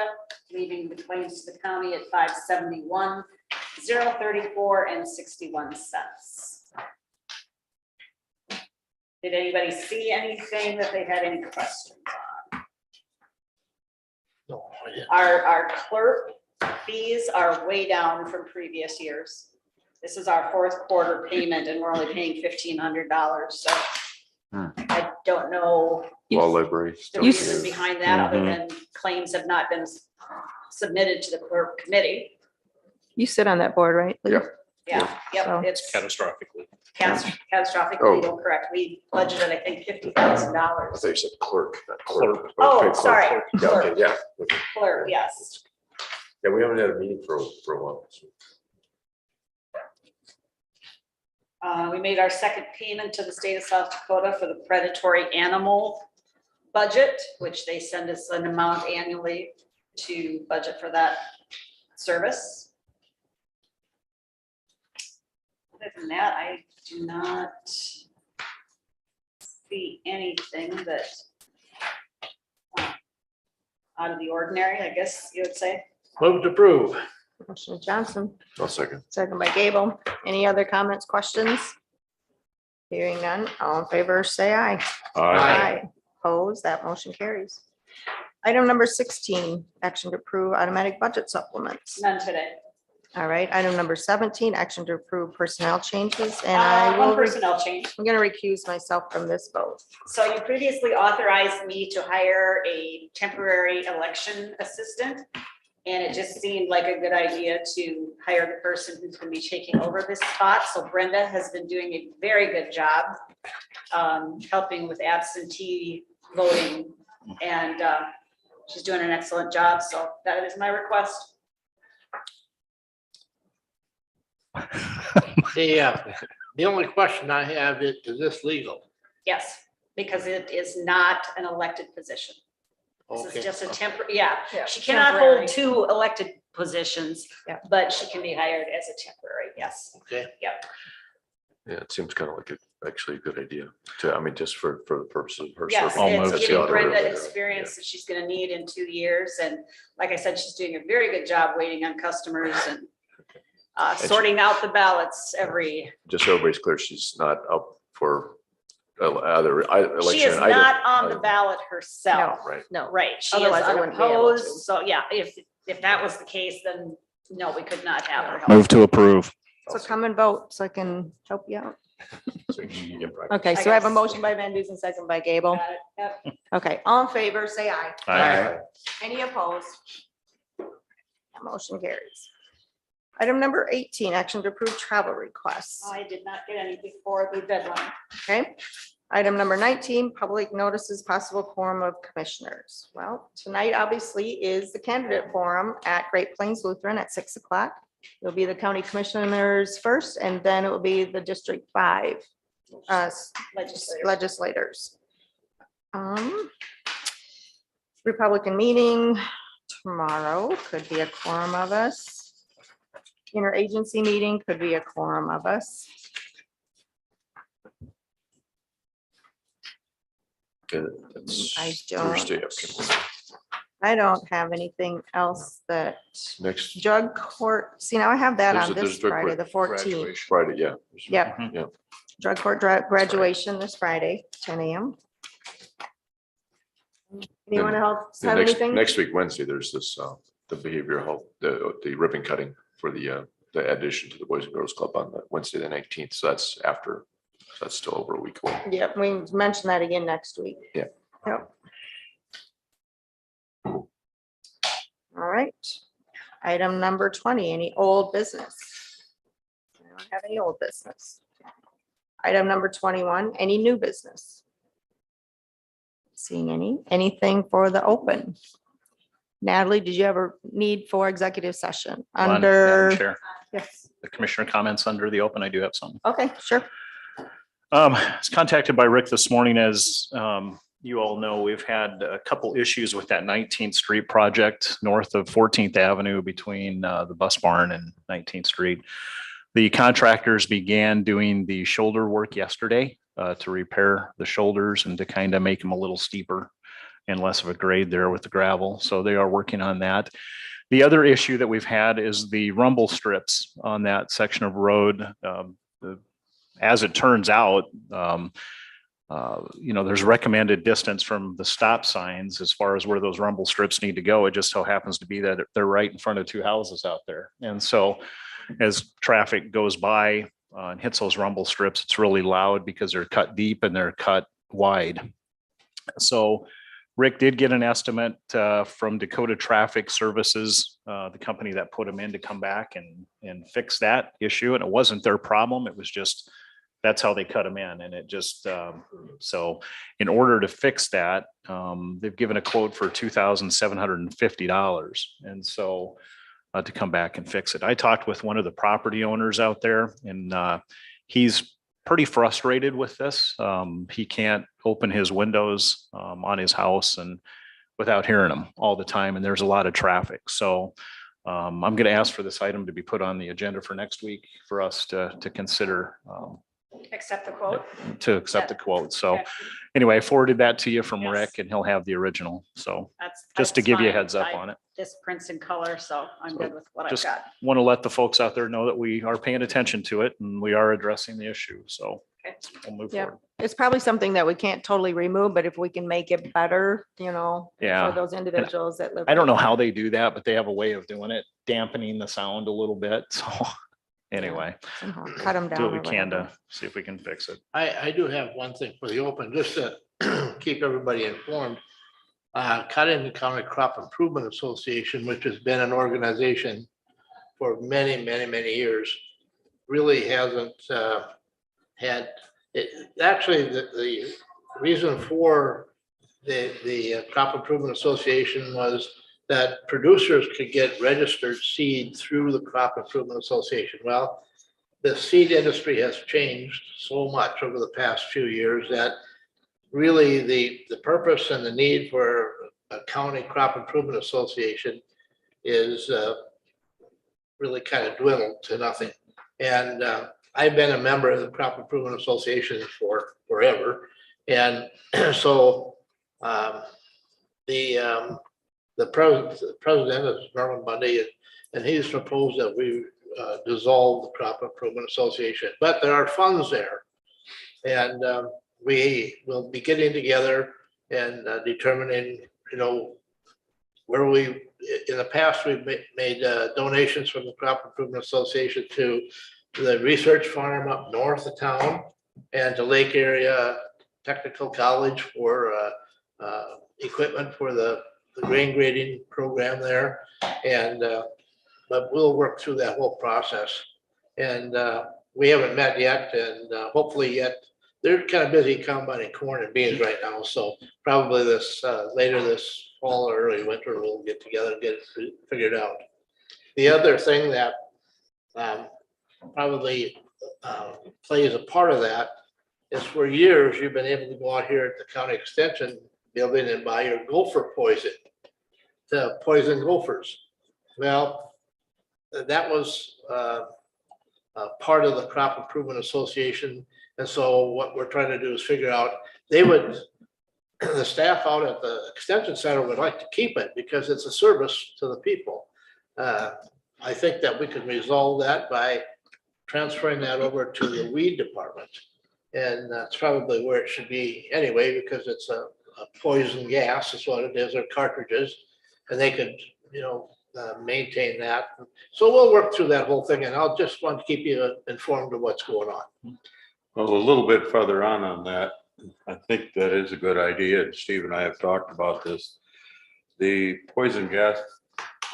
leaving the claims to the county at $571,034.61. Did anybody see anything that they had any questions on? No, I didn't. Our clerk fees are way down from previous years. This is our fourth quarter payment and we're only paying $1,500, so I don't know Law library. the still reason is. behind that, other than claims have not been submitted to the clerk committee. You sit on that board, right? Lee? Yep. Yeah, So- yep, it's Catastrophically. catastrophic Oh. legal, correct. We budgeted, I think, I $50,000. thought you said clerk, not Clerk. clerk. Oh, Okay, clerk. sorry, Yeah, clerk. okay, yeah. Okay. Clerk, yes. Yeah, we haven't had a meeting for a while. so. We made our second payment to the state of South Dakota for the predatory animal budget, which they send us an amount annually to budget for that service. Other than that, I do not see anything that out of the ordinary, I guess you would say. Move to approve. Commissioner Johnson, I'll second. second by Gable. Any other comments, questions? Hearing none, all in favor, say aye. Aye. Opposed, that motion carries. Item number 16, action to approve automatic budget supplements. None today. All right, item number 17, action to approve personnel changes, and I One will, personnel change. I'm gonna recuse myself from this vote. So you previously authorized me to hire a temporary election assistant. And it just seemed like a good idea to hire the person who's going to be taking over this spot. So Brenda has been doing a very good job helping with absentee voting. And she's doing an excellent job. So that is my request. The only question I have is this legal? Yes, because it is not an elected position. This Okay. is just a temporary, yeah. Yeah, She cannot temporary. hold two elected positions, Yeah. but she can be hired as a temporary, yes. Okay. Yep. Yeah, it seems kind of like actually a good idea to, I mean, just for the purpose of her. Yes, serving Almost. as it's the giving auditor. Brenda experience that she's gonna need in 2 years, and like I said, she's doing a very good job waiting on customers and sorting out the ballots every, Just so everybody's clear, she's not up for other election. she is either. not on the ballot herself, Right. No, right, she is Otherwise I wouldn't be able to. unopposed, so yeah, if that was the case, then no, we could not have her help. Move to approve. so come and vote so I can help you out. So you can practice. Okay, I so I have a guess. motion by Van Duzen, second by Gable. Got it, yep. Okay, all in favor, say aye. Aye. Any opposed? That motion carries. Item number 18, action to approve travel requests. I did not get any before the deadline. Okay. Item number 19, public notices, possible quorum of commissioners. Well, tonight obviously is the candidate forum at Great Plains Lutheran at 6 o'clock. It'll be the county commissioners first, and then it will be the District 5 Legislators. legislators. Republican meeting tomorrow, could be a quorum of us. Interagency meeting could be a quorum of us. It's I don't- Thursday, okay. I don't have anything else that Next drug court, see, now I have that on There's this drug Friday, court the 14th. Friday, yeah. Yep. Yeah. Drug court graduation this Friday, 10 a.m. Anyone else The have next, anything? next week, Wednesday, there's this, the behavioral health, the ribbon cutting for the addition to the Boys and Girls Club on the Wednesday, the 19th. So that's after, so that's still over a week away. Yep, we mentioned that again next week. Yeah. Yep. All right. Item number 20, any old business? I don't have any old business. Item number 21, any new business? Seeing anything for the open? Natalie, did you have a need for executive session Madam under? Chair, Yes, the commissioner comments under the open. I do have some. okay, sure. I was contacted by Rick this morning. As you all know, we've had a couple issues with that 19th Street project north of 14th Avenue between the bus barn and 19th Street. The contractors began doing the shoulder work yesterday to repair the shoulders and to kind of make them a little steeper and less of a grade there with the gravel. So they are working on that. The other issue that we've had is the rumble strips on that section of road. As it turns out, there's recommended distance from the stop signs as far as where those rumble strips need to go. It just so happens to be that they're right in front of two houses out there. And so as traffic goes by and hits those rumble strips, it's really loud because they're cut deep and they're cut wide. So Rick did get an estimate from Dakota Traffic Services, the company that put them in, to come back and fix that issue. And it wasn't their problem. It was just, that's how they cut them in. And it just, so in order to fix that, they've given a quote for $2,750. And so to come back and fix it. I talked with one of the property owners out there, and he's pretty frustrated with this. He can't open his windows on his house and without hearing them all the time. And there's a lot of traffic. So I'm going to ask for this item to be put on the agenda for next week for us to consider Accept the quote. to accept the quote. So Okay. anyway, I forwarded that to you from Yes. Rick, and he'll have the original. So That's. just to that's give you a fine. heads up on it. This prints in color, so I'm good with what I've Just got. want to let the folks out there know that we are paying attention to it and we are addressing the issue. So Okay. we'll move Yeah. forward. It's probably something that we can't totally remove, but if we can make it better, Yeah. for those individuals that live. I don't know how they do that, but they have a way of doing it, dampening the sound a little bit. So anyway, Somehow cut them down. do what we or can whatever. to see if we can fix it. I do have one thing for the open, just to keep everybody informed. Codington County Crop Improvement Association, which has been an organization for many, many, many years, really hasn't had it. Actually, the reason for the Crop Improvement Association was that producers could get registered seed through the Crop Improvement Association. Well, the seed industry has changed so much over the past few years that really the purpose and the need for a county crop improvement association is really kind of dwindled to nothing. And I've been a member of the Crop Improvement Association for forever. And so the president is Norman Bundy, and he's proposed that we dissolve the Crop Improvement Association, but there are funds there. And we will be getting together and determining, where we, in the past, we've made donations from the Crop Improvement Association to the research farm up north of town and to Lake Area Technical College for equipment for the grain grading program there. And but we'll work through that whole process. And we haven't met yet, and hopefully yet. They're kind of busy combining corn and beans right now, so probably this later this fall or early winter, we'll get together and get it figured out. The other thing that probably plays a part of that is, for years, you've been able to go out here at the county extension building and buy your gopher poison to poison gophers. Well, that was part of the Crop Improvement Association. And so what we're trying to do is figure out, the staff out at the extension center would like to keep it because it's a service to the people. I think that we could resolve that by transferring that over to the weed department. And that's probably where it should be anyway, because it's a poison gas is what it is, or cartridges, and they could, maintain that. So we'll work through that whole thing, and I'll just want to keep you informed of what's going on. Well, a little bit further on that, I think that is a good idea. And Steve and I have talked about this. The poison gas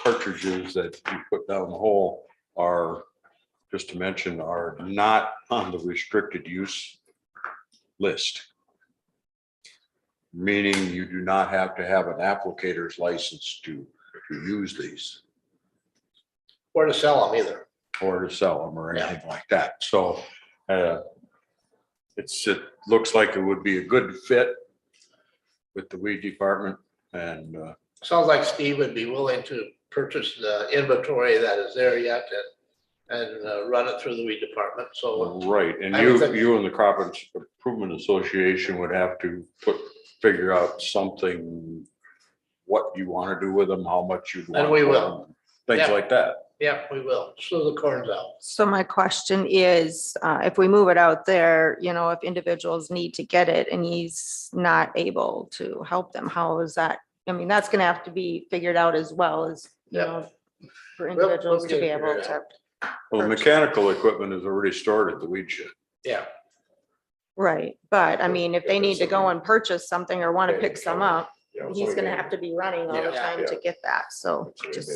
cartridges that you put down the hole are, just to mention, are not on the restricted use list. Meaning you do not have to have an applicator's license to use these Or to sell them either. or to sell them or anything like that. So it looks like it would be a good fit with the weed department and Sounds like Steve would be willing to purchase the inventory that is there yet and run it through the weed department, so. right. And I would think- you and the Crop Improvement Association would have to figure out something, what you want to do with them, how much you want. And we for will. them, Things Yeah. like that. Yeah, we will. So the corn's out. So my question is, if we move it out there, if individuals need to get it and he's not able to help them, how is that? I mean, that's gonna have to be figured out as well as, for individuals to get be it able figured to. Well, the mechanical equipment is already stored at the weed shed. Yeah, Right, but I mean, if they need to go and purchase something or want to pick some up, Yeah, he's gonna have to be running all the Yeah, time to yeah. get that, so just,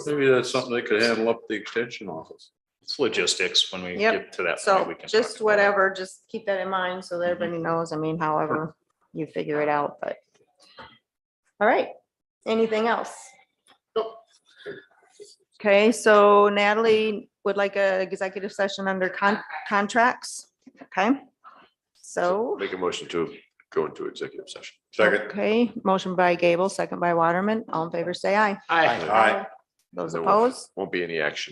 Maybe that's something they could handle up at the extension office. It's logistics when we Yep. get to that point. so we can talk just about it. whatever, just keep that in mind so that everybody knows, I mean, however you figure it out, but. All right, anything else? Nope. Okay, so Natalie would like a executive session under contracts, okay? So, Make a motion to go into executive session. Second. okay, motion by Gable, second by Waterman, all in favor, say aye. I. Aye. Those There won't- opposed? Won't be any action